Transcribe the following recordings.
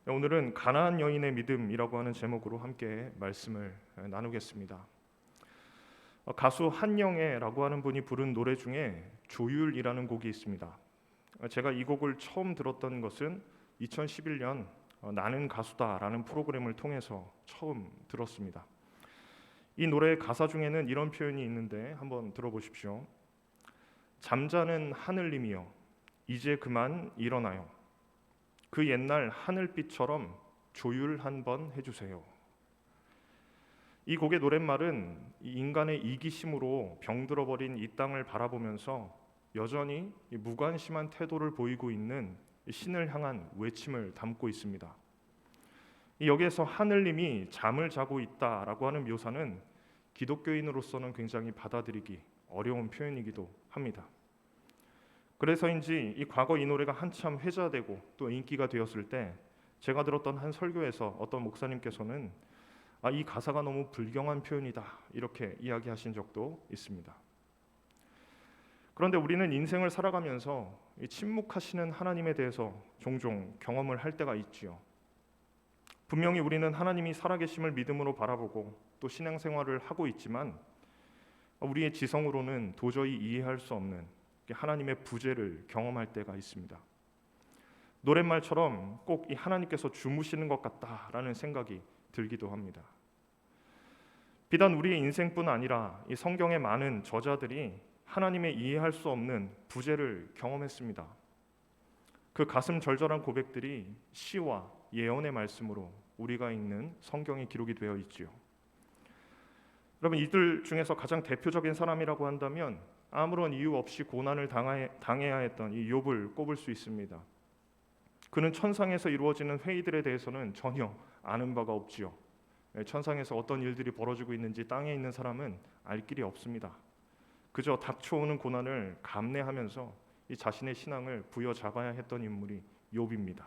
오늘은 가나안 여인의 믿음이라고 하는 제목으로 함께 말씀을 나누겠습니다. 가수 한영애라고 하는 분이 부른 노래 중에 조율이라는 곡이 있습니다. 제가 이 곡을 처음 들었던 것은 2011년 나는 가수다라는 프로그램을 통해서 처음 들었습니다. 이 노래의 가사 중에는 이런 표현이 있는데 한번 들어보십시오. 잠자는 하늘님이여 이제 그만 일어나요. 그 옛날 하늘빛처럼 조율 한번 해주세요. 이 곡의 노랫말은 이 인간의 이기심으로 병들어버린 이 땅을 바라보면서 여전히 무관심한 태도를 보이고 있는 신을 향한 외침을 담고 있습니다. 여기에서 하늘님이 잠을 자고 있다라고 하는 묘사는 기독교인으로서는 굉장히 받아들이기 어려운 표현이기도 합니다. 그래서인지 이 과거 이 노래가 한참 회자되고 또 인기가 되었을 때 제가 들었던 한 설교에서 어떤 목사님께서는 이 가사가 너무 불경한 표현이다 이렇게 이야기하신 적도 있습니다. 그런데 우리는 인생을 살아가면서 이 침묵하시는 하나님에 대해서 종종 경험을 할 때가 있지요. 분명히 우리는 하나님이 살아계심을 믿음으로 바라보고 또 신앙생활을 하고 있지만 우리의 지성으로는 도저히 이해할 수 없는 하나님의 부재를 경험할 때가 있습니다. 노랫말처럼 꼭 이 하나님께서 주무시는 것 같다라는 생각이 들기도 합니다. 비단 우리의 인생뿐 아니라 이 성경의 많은 저자들이 하나님의 이해할 수 없는 부재를 경험했습니다. 그 가슴 절절한 고백들이 시와 예언의 말씀으로 우리가 읽는 성경에 기록이 되어 있지요. 여러분, 이들 중에서 가장 대표적인 사람이라고 한다면 아무런 이유 없이 고난을 당해야 했던 이 욥을 꼽을 수 있습니다. 그는 천상에서 이루어지는 회의들에 대해서는 전혀 아는 바가 없지요. 천상에서 어떤 일들이 벌어지고 있는지 땅에 있는 사람은 알 길이 없습니다. 그저 닥쳐오는 고난을 감내하면서 이 자신의 신앙을 부여잡아야 했던 인물이 욥입니다.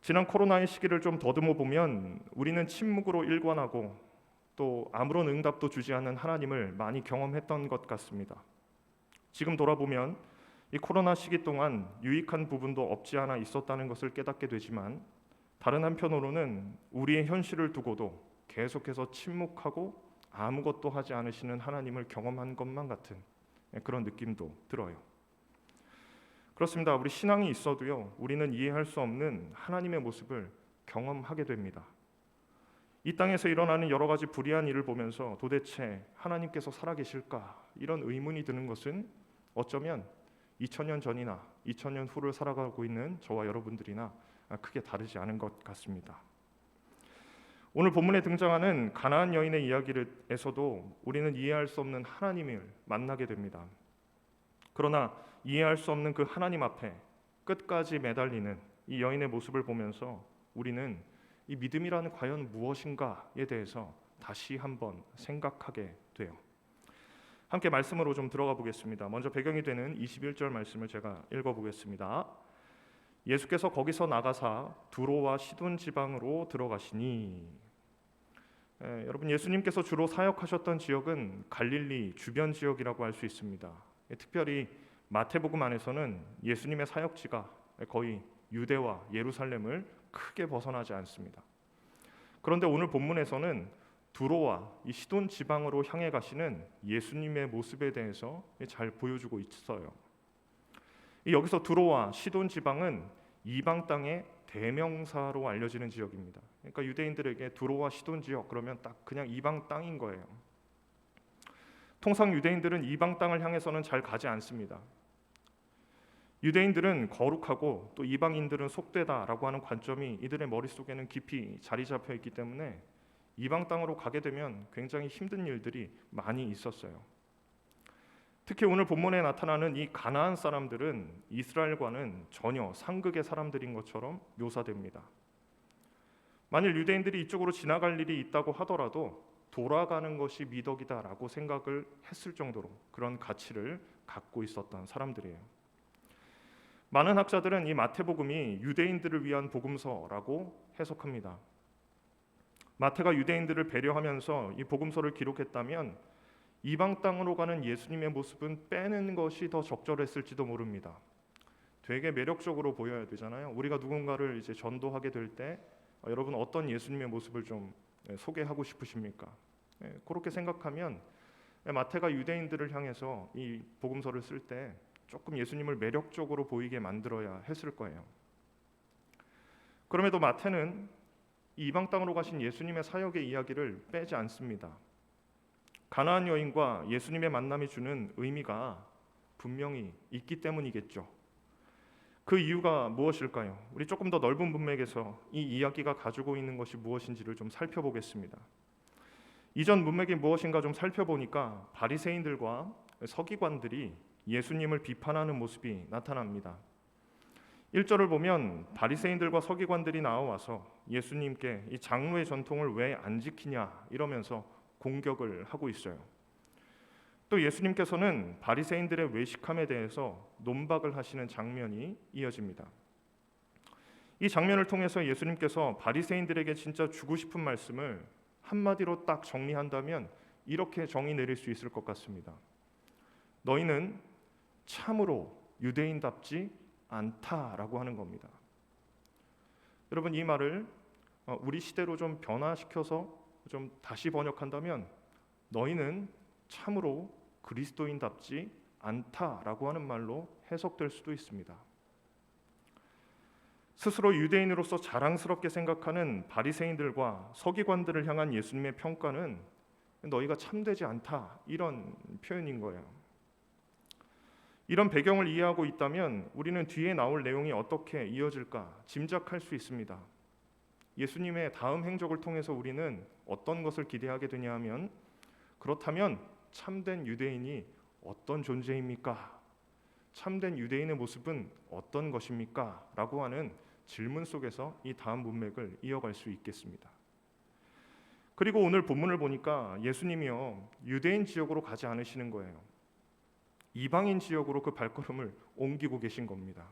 지난 코로나의 시기를 좀 더듬어 보면 우리는 침묵으로 일관하고 또 아무런 응답도 주지 않는 하나님을 많이 경험했던 것 같습니다. 지금 돌아보면 이 코로나 시기 동안 유익한 부분도 없지 않아 있었다는 것을 깨닫게 되지만 다른 한편으로는 우리의 현실을 두고도 계속해서 침묵하고 아무것도 하지 않으시는 하나님을 경험한 것만 같은 그런 느낌도 들어요. 그렇습니다. 우리 신앙이 있어도요, 우리는 이해할 수 없는 하나님의 모습을 경험하게 됩니다. 이 땅에서 일어나는 여러 가지 불의한 일을 보면서 도대체 하나님께서 살아계실까? 이런 의문이 드는 것은 어쩌면 2000년 전이나 2000년 후를 살아가고 있는 저와 여러분들이나 크게 다르지 않은 것 같습니다. 오늘 본문에 등장하는 가나안 여인의 이야기에서도 우리는 이해할 수 없는 하나님을 만나게 됩니다. 그러나 이해할 수 없는 그 하나님 앞에 끝까지 매달리는 이 여인의 모습을 보면서 우리는 이 믿음이라는 과연 무엇인가에 대해서 다시 한번 생각하게 돼요. 함께 말씀으로 좀 들어가 보겠습니다. 먼저 배경이 되는 21절 말씀을 제가 읽어보겠습니다. 예수께서 거기서 나가사 두로와 시돈 지방으로 들어가시니. 여러분, 예수님께서 주로 사역하셨던 지역은 갈릴리 주변 지역이라고 할 수 있습니다. 특별히 마태복음 안에서는 예수님의 사역지가 거의 유대와 예루살렘을 크게 벗어나지 않습니다. 그런데 오늘 본문에서는 두로와 이 시돈 지방으로 향해 가시는 예수님의 모습에 대해서 잘 보여주고 있어요. 여기서 두로와 시돈 지방은 이방 땅의 대명사로 알려지는 지역입니다. 그러니까 유대인들에게 두로와 시돈 지역 그러면 딱 그냥 이방 땅인 거예요. 통상 유대인들은 이방 땅을 향해서는 잘 가지 않습니다. 유대인들은 거룩하고 또 이방인들은 속되다라고 하는 관점이 이들의 머릿속에는 깊이 자리 잡혀 있기 때문에 이방 땅으로 가게 되면 굉장히 힘든 일들이 많이 있었어요. 특히 오늘 본문에 나타나는 이 가나안 사람들은 이스라엘과는 전혀 상극의 사람들인 것처럼 묘사됩니다. 만일 유대인들이 이쪽으로 지나갈 일이 있다고 하더라도 돌아가는 것이 미덕이다라고 생각을 했을 정도로 그런 가치를 갖고 있었던 사람들이에요. 많은 학자들은 이 마태복음이 유대인들을 위한 복음서라고 해석합니다. 마태가 유대인들을 배려하면서 이 복음서를 기록했다면 이방 땅으로 가는 예수님의 모습은 빼는 것이 더 적절했을지도 모릅니다. 되게 매력적으로 보여야 되잖아요. 우리가 누군가를 이제 전도하게 될 때 여러분 어떤 예수님의 모습을 좀 소개하고 싶으십니까? 그렇게 생각하면 마태가 유대인들을 향해서 이 복음서를 쓸 때 조금 예수님을 매력적으로 보이게 만들어야 했을 거예요. 그럼에도 마태는 이 이방 땅으로 가신 예수님의 사역의 이야기를 빼지 않습니다. 가나안 여인과 예수님의 만남이 주는 의미가 분명히 있기 때문이겠죠. 그 이유가 무엇일까요? 우리 조금 더 넓은 문맥에서 이 이야기가 가지고 있는 것이 무엇인지를 좀 살펴보겠습니다. 이전 문맥이 무엇인가 좀 살펴보니까 바리새인들과 서기관들이 예수님을 비판하는 모습이 나타납니다. 1절을 보면 바리새인들과 서기관들이 나와서 예수님께 이 장로의 전통을 왜 안 지키냐 이러면서 공격을 하고 있어요. 또 예수님께서는 바리새인들의 외식함에 대해서 논박을 하시는 장면이 이어집니다. 이 장면을 통해서 예수님께서 바리새인들에게 진짜 주고 싶은 말씀을 한마디로 딱 정리한다면 이렇게 정의 내릴 수 있을 것 같습니다. 너희는 참으로 유대인답지 않다라고 하는 겁니다. 여러분, 이 말을 우리 시대로 좀 변화시켜서 좀 다시 번역한다면 너희는 참으로 그리스도인답지 않다라고 하는 말로 해석될 수도 있습니다. 스스로 유대인으로서 자랑스럽게 생각하는 바리새인들과 서기관들을 향한 예수님의 평가는 너희가 참되지 않다 이런 표현인 거예요. 이런 배경을 이해하고 있다면 우리는 뒤에 나올 내용이 어떻게 이어질까 짐작할 수 있습니다. 예수님의 다음 행적을 통해서 우리는 어떤 것을 기대하게 되냐 하면 그렇다면 참된 유대인이 어떤 존재입니까? 참된 유대인의 모습은 어떤 것입니까? 라고 하는 질문 속에서 이 다음 문맥을 이어갈 수 있겠습니다. 그리고 오늘 본문을 보니까 예수님이요 유대인 지역으로 가지 않으시는 거예요. 이방인 지역으로 그 발걸음을 옮기고 계신 겁니다.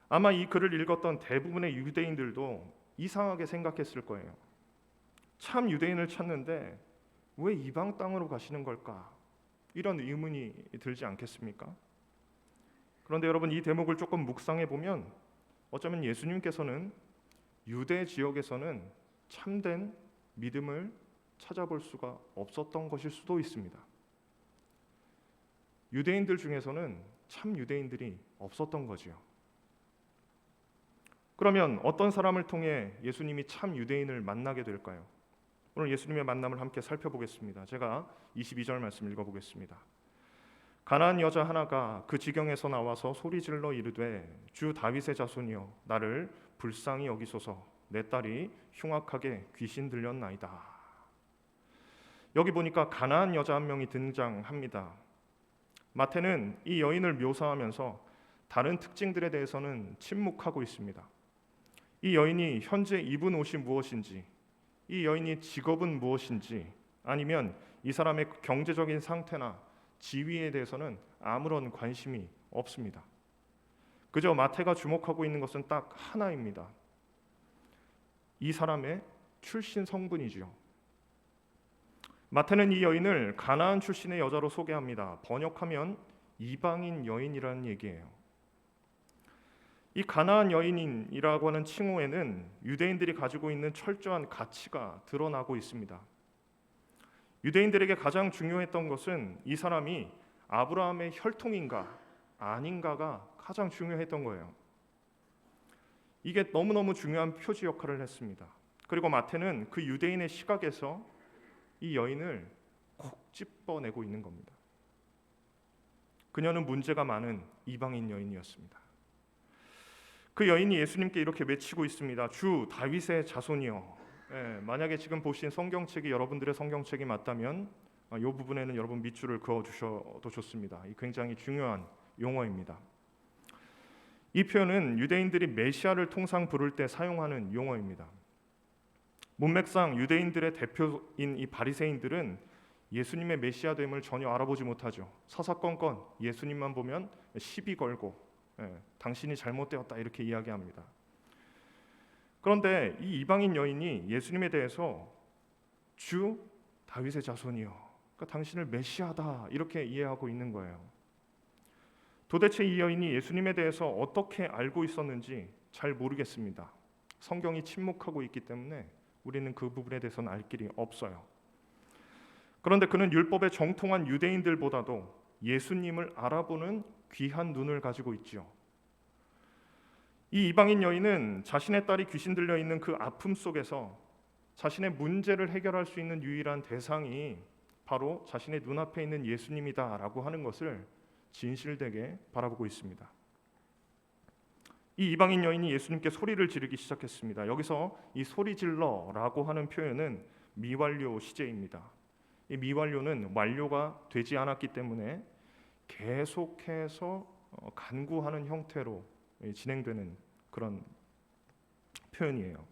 아마 이 글을 읽었던 대부분의 유대인들도 이상하게 생각했을 거예요. 참 유대인을 찾는데 왜 이방 땅으로 가시는 걸까? 이런 의문이 들지 않겠습니까? 그런데 여러분, 이 대목을 조금 묵상해 보면 어쩌면 예수님께서는 유대 지역에서는 참된 믿음을 찾아볼 수가 없었던 것일 수도 있습니다. 유대인들 중에서는 참 유대인들이 없었던 거지요. 그러면 어떤 사람을 통해 예수님이 참 유대인을 만나게 될까요? 오늘 예수님의 만남을 함께 살펴보겠습니다. 제가 22절 말씀 읽어보겠습니다. 가나안 여자 하나가 그 지경에서 나와서 소리질러 이르되 주 다윗의 자손이여 나를 불쌍히 여기소서 내 딸이 흉악하게 귀신 들렸나이다. 여기 보니까 가나안 여자 한 명이 등장합니다. 마태는 이 여인을 묘사하면서 다른 특징들에 대해서는 침묵하고 있습니다. 이 여인이 현재 입은 옷이 무엇인지, 이 여인이 직업은 무엇인지, 아니면 이 사람의 경제적인 상태나 지위에 대해서는 아무런 관심이 없습니다. 그저 마태가 주목하고 있는 것은 딱 하나입니다. 이 사람의 출신 성분이지요. 마태는 이 여인을 가나안 출신의 여자로 소개합니다. 번역하면 이방인 여인이라는 얘기예요. 이 가나안 여인이라고 하는 칭호에는 유대인들이 가지고 있는 철저한 가치가 드러나고 있습니다. 유대인들에게 가장 중요했던 것은 이 사람이 아브라함의 혈통인가 아닌가가 가장 중요했던 거예요. 이게 너무너무 중요한 표지 역할을 했습니다. 그리고 마태는 그 유대인의 시각에서 이 여인을 콕 집어내고 있는 겁니다. 그녀는 문제가 많은 이방인 여인이었습니다. 그 여인이 예수님께 이렇게 외치고 있습니다. 주 다윗의 자손이여. 만약에 지금 보신 성경책이 여러분들의 성경책이 맞다면 이 부분에는 여러분 밑줄을 그어주셔도 좋습니다. 이 굉장히 중요한 용어입니다. 이 표현은 유대인들이 메시아를 통상 부를 때 사용하는 용어입니다. 문맥상 유대인들의 대표인 이 바리새인들은 예수님의 메시아됨을 전혀 알아보지 못하죠. 사사건건 예수님만 보면 시비 걸고 당신이 잘못되었다 이렇게 이야기합니다. 그런데 이 이방인 여인이 예수님에 대해서 주 다윗의 자손이요, 그러니까 당신을 메시아다 이렇게 이해하고 있는 거예요. 도대체 이 여인이 예수님에 대해서 어떻게 알고 있었는지 잘 모르겠습니다. 성경이 침묵하고 있기 때문에 우리는 그 부분에 대해서는 알 길이 없어요. 그런데 그는 율법에 정통한 유대인들보다도 예수님을 알아보는 귀한 눈을 가지고 있지요. 이 이방인 여인은 자신의 딸이 귀신 들려 있는 그 아픔 속에서 자신의 문제를 해결할 수 있는 유일한 대상이 바로 자신의 눈앞에 있는 예수님이다라고 하는 것을 진실되게 바라보고 있습니다. 이 이방인 여인이 예수님께 소리를 지르기 시작했습니다. 여기서 이 소리 질러라고 하는 표현은 미완료 시제입니다. 이 미완료는 완료가 되지 않았기 때문에 계속해서 간구하는 형태로 진행되는 그런 표현이에요.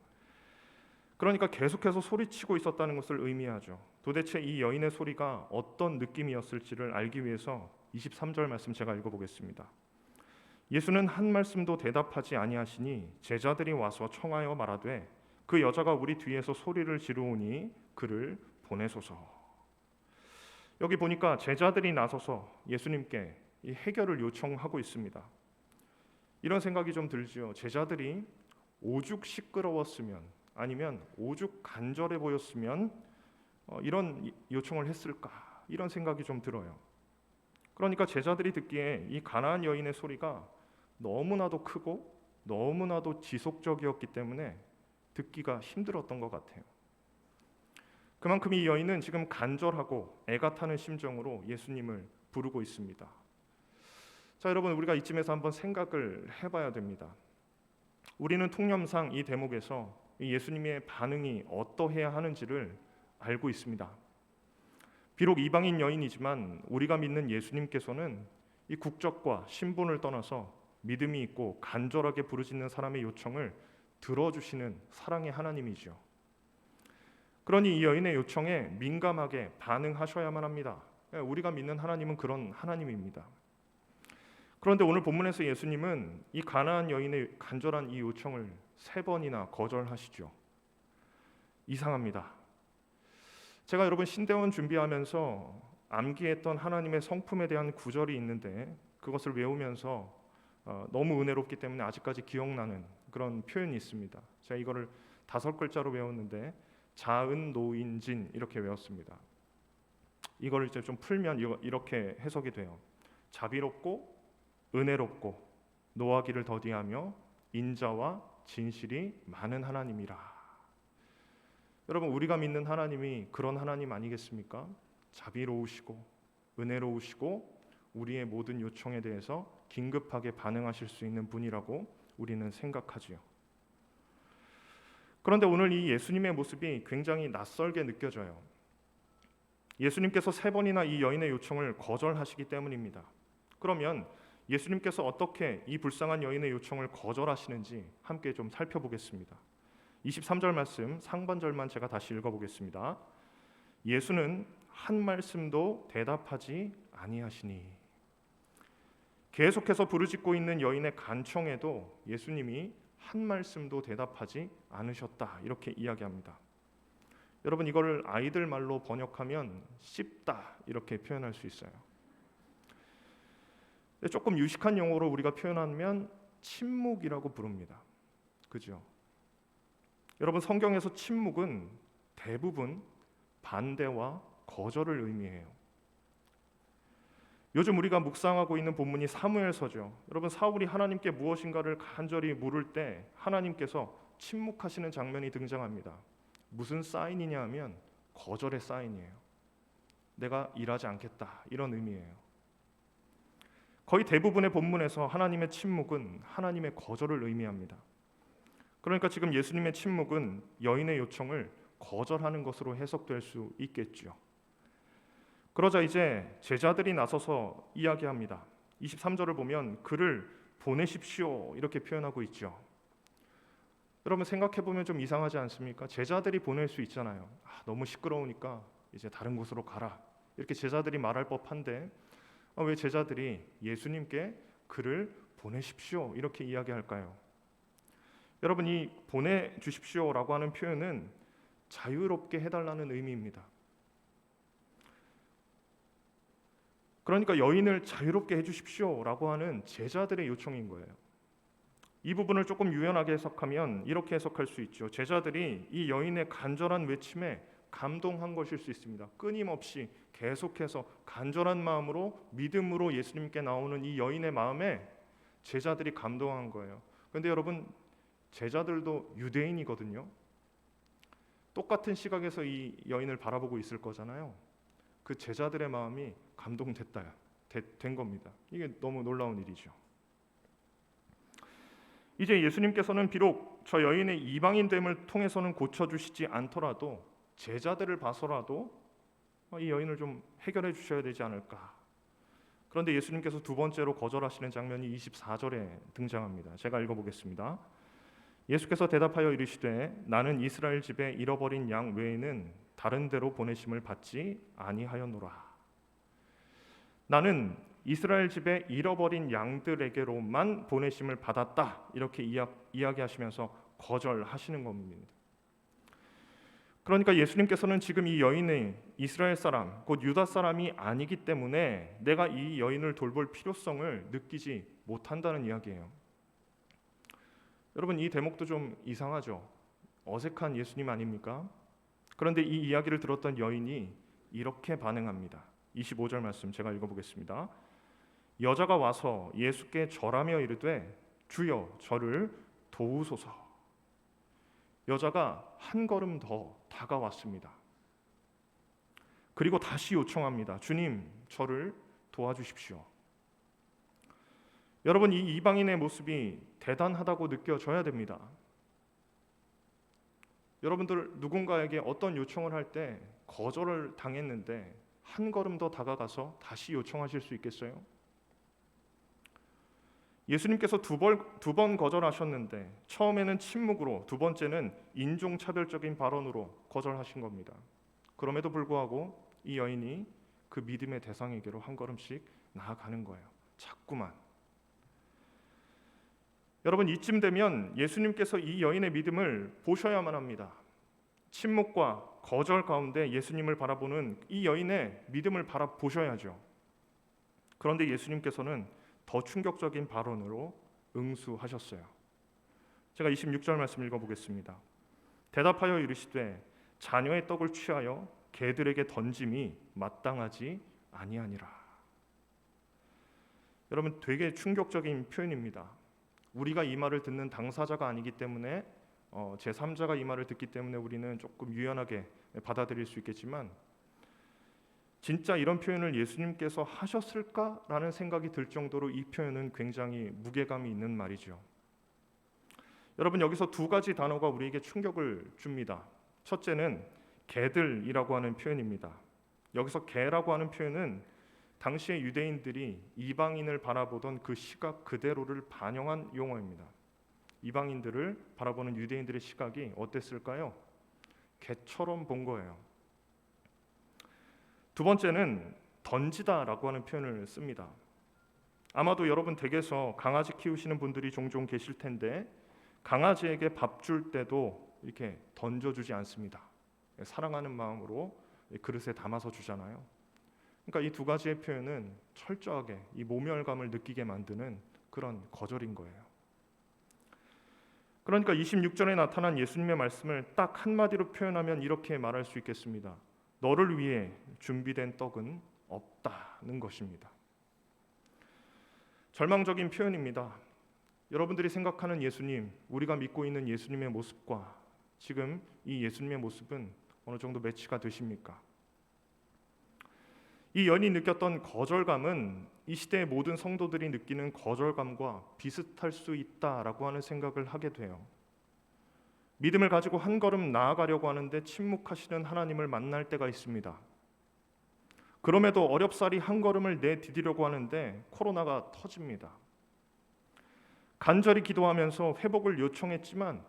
그러니까 계속해서 소리치고 있었다는 것을 의미하죠. 도대체 이 여인의 소리가 어떤 느낌이었을지를 알기 위해서 23절 말씀 제가 읽어보겠습니다. 예수는 한 말씀도 대답하지 아니하시니 제자들이 와서 청하여 말하되 그 여자가 우리 뒤에서 소리를 지르오니 그를 보내소서. 여기 보니까 제자들이 나서서 예수님께 이 해결을 요청하고 있습니다. 이런 생각이 좀 들죠. 제자들이 오죽 시끄러웠으면 아니면 오죽 간절해 보였으면 이런 요청을 했을까, 이런 생각이 좀 들어요. 그러니까 제자들이 듣기에 이 가나안 여인의 소리가 너무나도 크고 너무나도 지속적이었기 때문에 듣기가 힘들었던 것 같아요. 그만큼 이 여인은 지금 간절하고 애가 타는 심정으로 예수님을 부르고 있습니다. 자, 여러분, 우리가 이쯤에서 한번 생각을 해봐야 됩니다. 우리는 통념상 이 대목에서 예수님의 반응이 어떠해야 하는지를 알고 있습니다. 비록 이방인 여인이지만 우리가 믿는 예수님께서는 이 국적과 신분을 떠나서 믿음이 있고 간절하게 부르짖는 사람의 요청을 들어주시는 사랑의 하나님이죠. 그러니 이 여인의 요청에 민감하게 반응하셔야만 합니다. 우리가 믿는 하나님은 그런 하나님입니다. 그런데 오늘 본문에서 예수님은 이 가나안 여인의 간절한 이 요청을 3번이나 거절하시죠. 이상합니다. 제가 여러분 신대원 준비하면서 암기했던 하나님의 성품에 대한 구절이 있는데 그것을 외우면서 너무 은혜롭기 때문에 아직까지 기억나는 그런 표현이 있습니다. 제가 이거를 5글자로 외웠는데 자은노인진 이렇게 외웠습니다. 이걸 이제 좀 풀면 이렇게 해석이 돼요. 자비롭고 은혜롭고 노하기를 더디하며 인자와 진실이 많은 하나님이라. 여러분, 우리가 믿는 하나님이 그런 하나님 아니겠습니까? 자비로우시고 은혜로우시고 우리의 모든 요청에 대해서 긴급하게 반응하실 수 있는 분이라고 우리는 생각하지요. 그런데 오늘 이 예수님의 모습이 굉장히 낯설게 느껴져요. 예수님께서 3번이나 이 여인의 요청을 거절하시기 때문입니다. 그러면 예수님께서 어떻게 이 불쌍한 여인의 요청을 거절하시는지 함께 좀 살펴보겠습니다. 23절 말씀 상반절만 제가 다시 읽어보겠습니다. 예수는 한 말씀도 대답하지 아니하시니. 계속해서 부르짖고 있는 여인의 간청에도 예수님이 한 말씀도 대답하지 않으셨다, 이렇게 이야기합니다. 여러분, 이거를 아이들 말로 번역하면 씹다 이렇게 표현할 수 있어요. 조금 유식한 용어로 우리가 표현하면 침묵이라고 부릅니다. 그죠? 여러분, 성경에서 침묵은 대부분 반대와 거절을 의미해요. 요즘 우리가 묵상하고 있는 본문이 사무엘서죠. 여러분, 사울이 하나님께 무엇인가를 간절히 물을 때 하나님께서 침묵하시는 장면이 등장합니다. 무슨 사인이냐 하면 거절의 사인이에요. 내가 일하지 않겠다, 이런 의미예요. 거의 대부분의 본문에서 하나님의 침묵은 하나님의 거절을 의미합니다. 그러니까 지금 예수님의 침묵은 여인의 요청을 거절하는 것으로 해석될 수 있겠죠. 그러자 이제 제자들이 나서서 이야기합니다. 23절을 보면 그를 보내십시오 이렇게 표현하고 있죠. 여러분, 생각해보면 좀 이상하지 않습니까? 제자들이 보낼 수 있잖아요. 너무 시끄러우니까 이제 다른 곳으로 가라, 이렇게 제자들이 말할 법한데 왜 제자들이 예수님께 그를 보내십시오 이렇게 이야기할까요? 여러분, 이 보내주십시오라고 하는 표현은 자유롭게 해달라는 의미입니다. 그러니까 여인을 자유롭게 해주십시오라고 하는 제자들의 요청인 거예요. 이 부분을 조금 유연하게 해석하면 이렇게 해석할 수 있죠. 제자들이 이 여인의 간절한 외침에 감동한 것일 수 있습니다. 끊임없이 계속해서 간절한 마음으로 믿음으로 예수님께 나오는 이 여인의 마음에 제자들이 감동한 거예요. 그런데 여러분, 제자들도 유대인이거든요. 똑같은 시각에서 이 여인을 바라보고 있을 거잖아요. 그 제자들의 마음이 감동됐다 된 겁니다. 이게 너무 놀라운 일이죠. 이제 예수님께서는 비록 저 여인의 이방인됨을 통해서는 고쳐주시지 않더라도 제자들을 봐서라도 이 여인을 좀 해결해 주셔야 되지 않을까. 그런데 예수님께서 두 번째로 거절하시는 장면이 24절에 등장합니다. 제가 읽어보겠습니다. 예수께서 대답하여 이르시되 나는 이스라엘 집에 잃어버린 양 외에는 다른 데로 보내심을 받지 아니하였노라. 나는 이스라엘 집에 잃어버린 양들에게로만 보내심을 받았다. 이렇게 이야기하시면서 거절하시는 겁니다. 그러니까 예수님께서는 지금 이 여인의 이스라엘 사람, 곧 유다 사람이 아니기 때문에 내가 이 여인을 돌볼 필요성을 느끼지 못한다는 이야기예요. 여러분, 이 대목도 좀 이상하죠? 어색한 예수님 아닙니까? 그런데 이 이야기를 들었던 여인이 이렇게 반응합니다. 25절 말씀 제가 읽어보겠습니다. 여자가 와서 예수께 절하며 이르되 주여 저를 도우소서. 여자가 한 걸음 더 다가왔습니다. 그리고 다시 요청합니다. 주님, 저를 도와주십시오. 여러분, 이 이방인의 모습이 대단하다고 느껴져야 됩니다. 여러분들 누군가에게 어떤 요청을 할 때 거절을 당했는데 한 걸음 더 다가가서 다시 요청하실 수 있겠어요? 예수님께서 두 번 거절하셨는데 처음에는 침묵으로, 두 번째는 인종차별적인 발언으로 거절하신 겁니다. 그럼에도 불구하고 이 여인이 그 믿음의 대상에게로 한 걸음씩 나아가는 거예요. 자꾸만. 여러분, 이쯤 되면 예수님께서 이 여인의 믿음을 보셔야만 합니다. 침묵과 거절 가운데 예수님을 바라보는 이 여인의 믿음을 바라보셔야죠. 그런데 예수님께서는 더 충격적인 발언으로 응수하셨어요. 제가 26절 말씀 읽어보겠습니다. 대답하여 이르시되 자녀의 떡을 취하여 개들에게 던짐이 마땅하지 아니하니라. 여러분, 되게 충격적인 표현입니다. 우리가 이 말을 듣는 당사자가 아니기 때문에 제3자가 이 말을 듣기 때문에 우리는 조금 유연하게 받아들일 수 있겠지만 진짜 이런 표현을 예수님께서 하셨을까라는 생각이 들 정도로 이 표현은 굉장히 무게감이 있는 말이죠. 여러분, 여기서 두 가지 단어가 우리에게 충격을 줍니다. 첫째는 개들이라고 하는 표현입니다. 여기서 개라고 하는 표현은 당시의 유대인들이 이방인을 바라보던 그 시각 그대로를 반영한 용어입니다. 이방인들을 바라보는 유대인들의 시각이 어땠을까요? 개처럼 본 거예요. 두 번째는 던지다라고 하는 표현을 씁니다. 아마도 여러분 댁에서 강아지 키우시는 분들이 종종 계실 텐데 강아지에게 밥 줄 때도 이렇게 던져주지 않습니다. 사랑하는 마음으로 그릇에 담아서 주잖아요. 그러니까 이 두 가지의 표현은 철저하게 이 모멸감을 느끼게 만드는 그런 거절인 거예요. 그러니까 26절에 나타난 예수님의 말씀을 딱 한마디로 표현하면 이렇게 말할 수 있겠습니다. 너를 위해 준비된 떡은 없다는 것입니다. 절망적인 표현입니다. 여러분들이 생각하는 예수님, 우리가 믿고 있는 예수님의 모습과 지금 이 예수님의 모습은 어느 정도 매치가 되십니까? 이 여인이 느꼈던 거절감은 이 시대의 모든 성도들이 느끼는 거절감과 비슷할 수 있다라고 하는 생각을 하게 돼요. 믿음을 가지고 한 걸음 나아가려고 하는데 침묵하시는 하나님을 만날 때가 있습니다. 그럼에도 어렵사리 한 걸음을 내디디려고 하는데 코로나가 터집니다. 간절히 기도하면서 회복을 요청했지만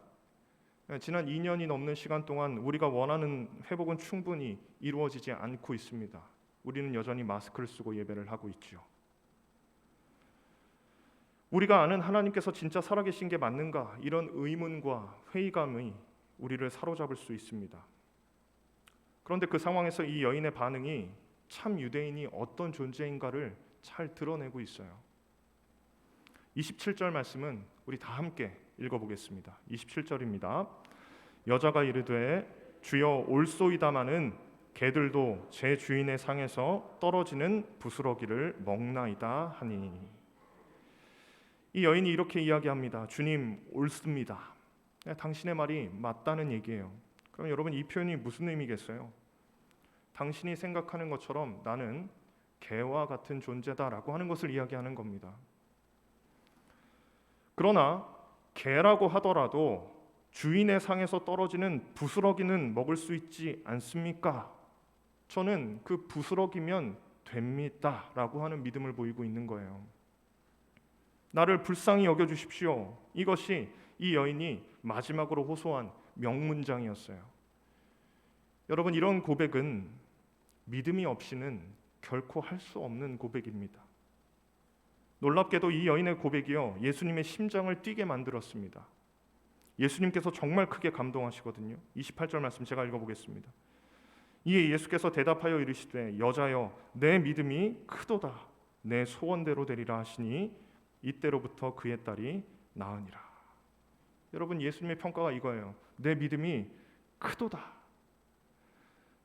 지난 2년이 넘는 시간 동안 우리가 원하는 회복은 충분히 이루어지지 않고 있습니다. 우리는 여전히 마스크를 쓰고 예배를 하고 있죠. 우리가 아는 하나님께서 진짜 살아계신 게 맞는가? 이런 의문과 회의감이 우리를 사로잡을 수 있습니다. 그런데 그 상황에서 이 여인의 반응이 참 유대인이 어떤 존재인가를 잘 드러내고 있어요. 27절 말씀은 우리 다 함께 읽어보겠습니다. 27절입니다. 여자가 이르되 주여 올소이다마는 개들도 제 주인의 상에서 떨어지는 부스러기를 먹나이다 하니. 이 여인이 이렇게 이야기합니다. 주님 옳습니다. 당신의 말이 맞다는 얘기예요. 그럼 여러분, 이 표현이 무슨 의미겠어요? 당신이 생각하는 것처럼 나는 개와 같은 존재다라고 하는 것을 이야기하는 겁니다. 그러나 개라고 하더라도 주인의 상에서 떨어지는 부스러기는 먹을 수 있지 않습니까? 저는 그 부스러기면 됩니다 라고 하는 믿음을 보이고 있는 거예요. 나를 불쌍히 여겨주십시오. 이것이 이 여인이 마지막으로 호소한 명문장이었어요. 여러분, 이런 고백은 믿음이 없이는 결코 할 수 없는 고백입니다. 놀랍게도 이 여인의 고백이요, 예수님의 심장을 뛰게 만들었습니다. 예수님께서 정말 크게 감동하시거든요. 28절 말씀 제가 읽어보겠습니다. 이에 예수께서 대답하여 이르시되 여자여 내 믿음이 크도다. 내 소원대로 되리라 하시니 이때로부터 그의 딸이 나으니라. 여러분, 예수님의 평가가 이거예요. 내 믿음이 크도다.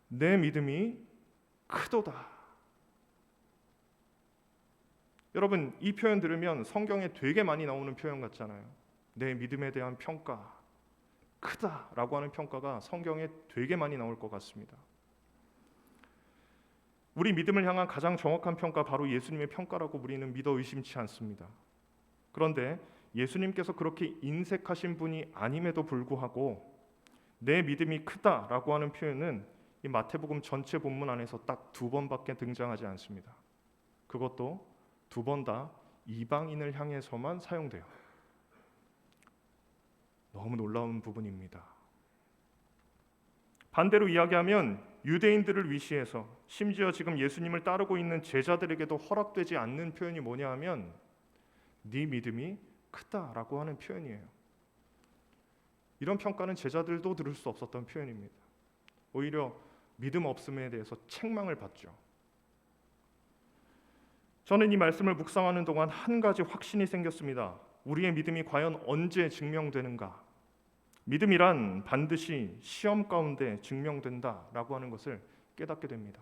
내 믿음이 크도다. 여러분, 이 표현 들으면 성경에 되게 많이 나오는 표현 같잖아요. 내 믿음에 대한 평가, 크다라고 하는 평가가 성경에 되게 많이 나올 것 같습니다. 우리 믿음을 향한 가장 정확한 평가, 바로 예수님의 평가라고 우리는 믿어 의심치 않습니다. 그런데 예수님께서 그렇게 인색하신 분이 아님에도 불구하고 내 믿음이 크다라고 하는 표현은 이 마태복음 전체 본문 안에서 딱 2번밖에 등장하지 않습니다. 그것도 2번 다 이방인을 향해서만 사용돼요. 너무 놀라운 부분입니다. 반대로 이야기하면 유대인들을 위시해서 심지어 지금 예수님을 따르고 있는 제자들에게도 허락되지 않는 표현이 뭐냐 하면 네 믿음이 크다라고 하는 표현이에요. 이런 평가는 제자들도 들을 수 없었던 표현입니다. 오히려 믿음 없음에 대해서 책망을 받죠. 저는 이 말씀을 묵상하는 동안 한 가지 확신이 생겼습니다. 우리의 믿음이 과연 언제 증명되는가? 믿음이란 반드시 시험 가운데 증명된다라고 하는 것을 깨닫게 됩니다.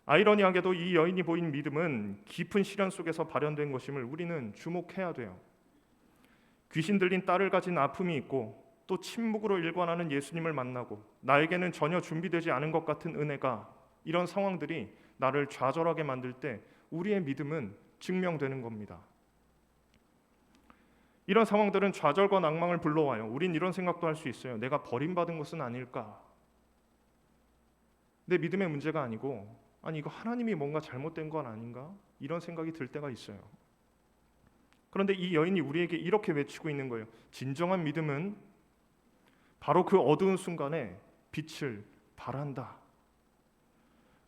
아이러니하게도 이 여인이 보인 믿음은 깊은 시련 속에서 발현된 것임을 우리는 주목해야 돼요. 귀신 들린 딸을 가진 아픔이 있고 또 침묵으로 일관하는 예수님을 만나고 나에게는 전혀 준비되지 않은 것 같은 은혜가, 이런 상황들이 나를 좌절하게 만들 때 우리의 믿음은 증명되는 겁니다. 이런 상황들은 좌절과 낭망을 불러와요. 우린 이런 생각도 할 수 있어요. 내가 버림받은 것은 아닐까? 내 믿음의 문제가 아니고, 아니 이거 하나님이 뭔가 잘못된 건 아닌가? 이런 생각이 들 때가 있어요. 그런데 이 여인이 우리에게 이렇게 외치고 있는 거예요. 진정한 믿음은 바로 그 어두운 순간에 빛을 발한다.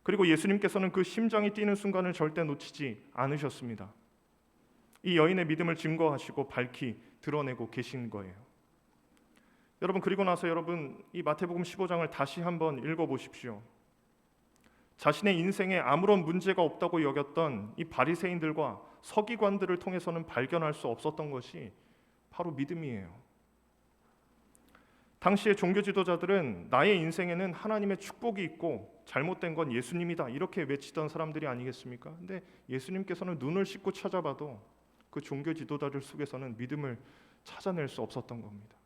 그리고 예수님께서는 그 심장이 뛰는 순간을 절대 놓치지 않으셨습니다. 이 여인의 믿음을 증거하시고 밝히 드러내고 계신 거예요. 여러분, 그리고 나서 여러분 이 마태복음 15장을 다시 한번 읽어보십시오. 자신의 인생에 아무런 문제가 없다고 여겼던 이 바리새인들과 서기관들을 통해서는 발견할 수 없었던 것이 바로 믿음이에요. 당시의 종교 지도자들은 나의 인생에는 하나님의 축복이 있고 잘못된 건 예수님이다 이렇게 외치던 사람들이 아니겠습니까? 근데 예수님께서는 눈을 씻고 찾아봐도 그 종교 지도자들 속에서는 믿음을 찾아낼 수 없었던 겁니다.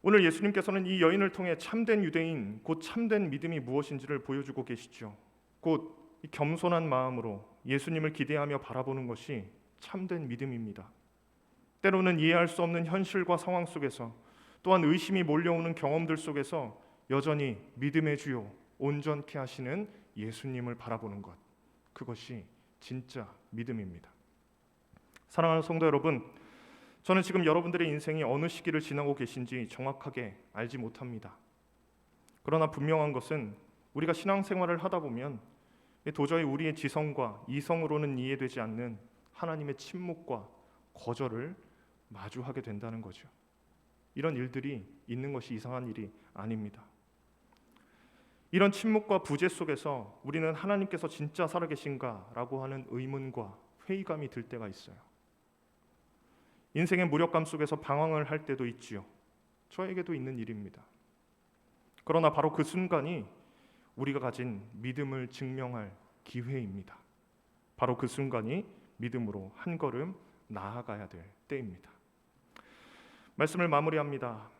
오늘 예수님께서는 이 여인을 통해 참된 유대인, 곧 참된 믿음이 무엇인지를 보여주고 계시죠. 곧 겸손한 마음으로 예수님을 기대하며 바라보는 것이 참된 믿음입니다. 때로는 이해할 수 없는 현실과 상황 속에서, 또한 의심이 몰려오는 경험들 속에서 여전히 믿음의 주요, 온전케 하시는 예수님을 바라보는 것, 그것이 진짜 믿음입니다. 사랑하는 성도 여러분, 저는 지금 여러분들의 인생이 어느 시기를 지나고 계신지 정확하게 알지 못합니다. 그러나 분명한 것은 우리가 신앙생활을 하다 보면 도저히 우리의 지성과 이성으로는 이해되지 않는 하나님의 침묵과 거절을 마주하게 된다는 거죠. 이런 일들이 있는 것이 이상한 일이 아닙니다. 이런 침묵과 부재 속에서 우리는 하나님께서 진짜 살아계신가라고 하는 의문과 회의감이 들 때가 있어요. 인생의 무력감 속에서 방황을 할 때도 있지요. 저에게도 있는 일입니다. 그러나 바로 그 순간이 우리가 가진 믿음을 증명할 기회입니다. 바로 그 순간이 믿음으로 한 걸음 나아가야 될 때입니다. 말씀을 마무리합니다.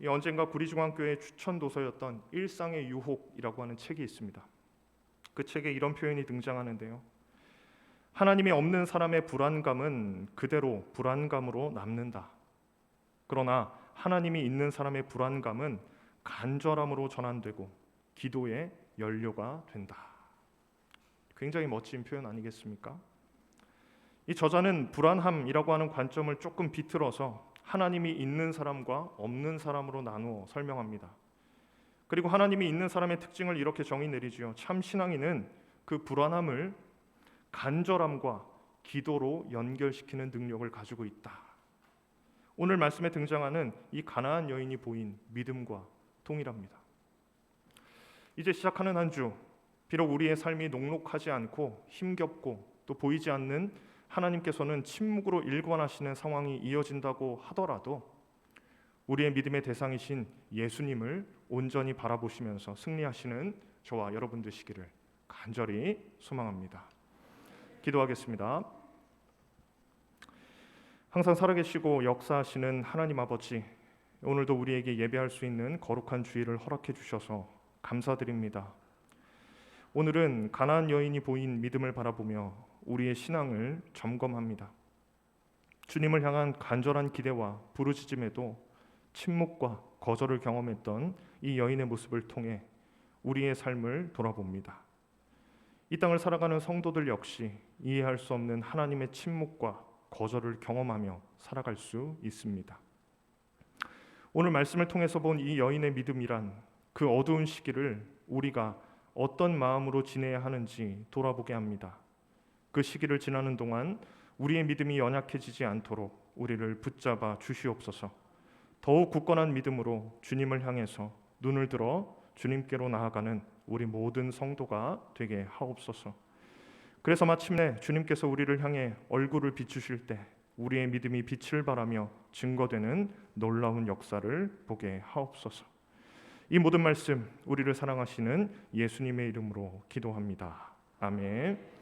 언젠가 구리중앙교회 추천 도서였던 일상의 유혹이라고 하는 책이 있습니다. 그 책에 이런 표현이 등장하는데요. 하나님이 없는 사람의 불안감은 그대로 불안감으로 남는다. 그러나 하나님이 있는 사람의 불안감은 간절함으로 전환되고 기도의 연료가 된다. 굉장히 멋진 표현 아니겠습니까? 이 저자는 불안함이라고 하는 관점을 조금 비틀어서 하나님이 있는 사람과 없는 사람으로 나누어 설명합니다. 그리고 하나님이 있는 사람의 특징을 이렇게 정의 내리지요. 참 신앙인은 그 불안함을 간절함과 기도로 연결시키는 능력을 가지고 있다. 오늘 말씀에 등장하는 이 가나안 여인이 보인 믿음과 동일합니다. 이제 시작하는 한 주, 비록 우리의 삶이 녹록하지 않고 힘겹고 또 보이지 않는 하나님께서는 침묵으로 일관하시는 상황이 이어진다고 하더라도 우리의 믿음의 대상이신 예수님을 온전히 바라보시면서 승리하시는 저와 여러분 되시기를 간절히 소망합니다. 기도하겠습니다. 항상 살아계시고 역사하시는 하나님 아버지, 오늘도 우리에게 예배할 수 있는 거룩한 주일을 허락해 주셔서 감사드립니다. 오늘은 가나안 여인이 보인 믿음을 바라보며 우리의 신앙을 점검합니다. 주님을 향한 간절한 기대와 부르짖음에도 침묵과 거절을 경험했던 이 여인의 모습을 통해 우리의 삶을 돌아봅니다. 이 땅을 살아가는 성도들 역시 이해할 수 없는 하나님의 침묵과 거절을 경험하며 살아갈 수 있습니다. 오늘 말씀을 통해서 본 이 여인의 믿음이란 그 어두운 시기를 우리가 어떤 마음으로 지내야 하는지 돌아보게 합니다. 그 시기를 지나는 동안 우리의 믿음이 연약해지지 않도록 우리를 붙잡아 주시옵소서. 더욱 굳건한 믿음으로 주님을 향해서 눈을 들어 주님께로 나아가는 우리 모든 성도가 되게 하옵소서. 그래서 마침내 주님께서 우리를 향해 얼굴을 비추실 때 우리의 믿음이 빛을 발하며 증거되는 놀라운 역사를 보게 하옵소서. 이 모든 말씀 우리를 사랑하시는 예수님의 이름으로 기도합니다. 아멘.